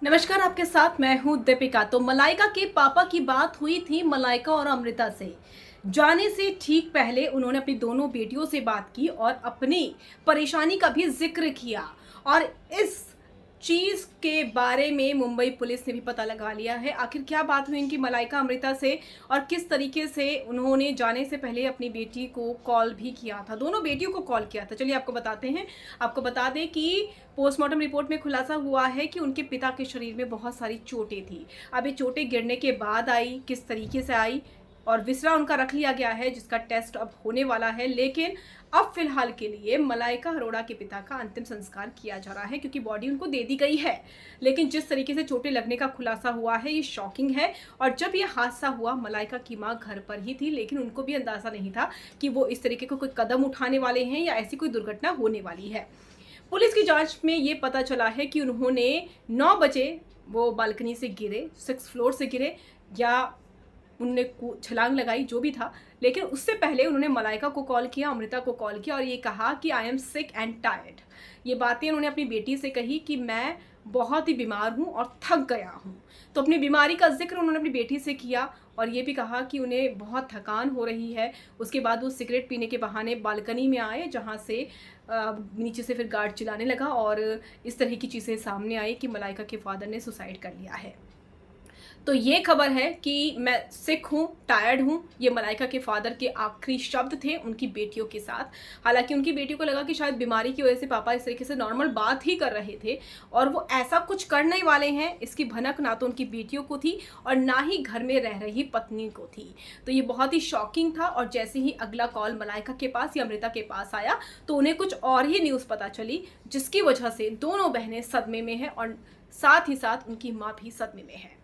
नमस्कार, आपके साथ मैं हूं दीपिका। तो मलाइका के पापा की बात हुई थी मलाइका और अमृता से। जाने से ठीक पहले उन्होंने अपनी दोनों बेटियों से बात की और अपनी परेशानी का भी जिक्र किया। और इस चीज के बारे में मुंबई पुलिस ने भी पता लगा लिया है। आखिर क्या बात हुई इनकी मलाइका अमृता से और किस तरीके से उन्होंने जाने से पहले अपनी बेटी को कॉल भी किया था, दोनों बेटियों को कॉल किया था। चलिए आपको बताते हैं। आपको बता दें कि पोस्टमार्टम रिपोर्ट में खुलासा हुआ है कि उनके पिता के शरीर में बहुत सारी चोटें थी। अब ये चोटें गिरने के बाद आई, किस तरीके से आई, और विसरा उनका रख लिया गया है जिसका टेस्ट अब होने वाला है। लेकिन अब फिलहाल के लिए मलाइका अरोड़ा के पिता का अंतिम संस्कार किया जा रहा है क्योंकि बॉडी उनको दे दी गई है। लेकिन जिस तरीके से चोटें लगने का खुलासा हुआ है ये शॉकिंग है। और जब ये हादसा हुआ मलाइका की मां घर पर ही थी, लेकिन उनको भी अंदाजा नहीं था कि वो इस तरीके का कोई कदम उठाने वाले हैं या ऐसी कोई दुर्घटना होने वाली है। पुलिस की जांच में ये पता चला है कि उन्होंने 9 बजे वो बालकनी से गिरे, 6 फ्लोर से गिरे, या उनने छलांग लगाई, जो भी था। लेकिन उससे पहले उन्होंने मलाइका को कॉल किया, अमृता को कॉल किया और ये कहा कि I am sick and tired. ये बातें उन्होंने अपनी बेटी से कही कि मैं बहुत ही बीमार हूँ और थक गया हूँ। तो अपनी बीमारी का जिक्र उन्होंने अपनी बेटी से किया और ये भी कहा कि उन्हें बहुत थकान हो रही है। उसके बाद वो सिगरेट पीने के बहाने बालकनी में आए, जहाँ से नीचे से फिर गार्ड चिल्लाने लगा और इस तरह की चीज़ें सामने आई कि मलाइका के फादर ने सुसाइड कर लिया है। तो ये खबर है कि मैं सिक हूँ, टायर्ड हूँ, ये मलाइका के फादर के आखिरी शब्द थे उनकी बेटियों के साथ। हालांकि उनकी बेटियों को लगा कि शायद बीमारी की वजह से पापा इस तरीके से नॉर्मल बात ही कर रहे थे और वो ऐसा कुछ करने वाले हैं, इसकी भनक ना तो उनकी बेटियों को थी और ना ही घर में रह रही पत्नी को थी। तो ये बहुत ही शॉकिंग था। और जैसे ही अगला कॉल मलाइका के पास या अमृता के पास आया तो उन्हें कुछ और ही न्यूज़ पता चली, जिसकी वजह से दोनों बहनें सदमे में हैं और साथ ही साथ उनकी माँ भी सदमे में है।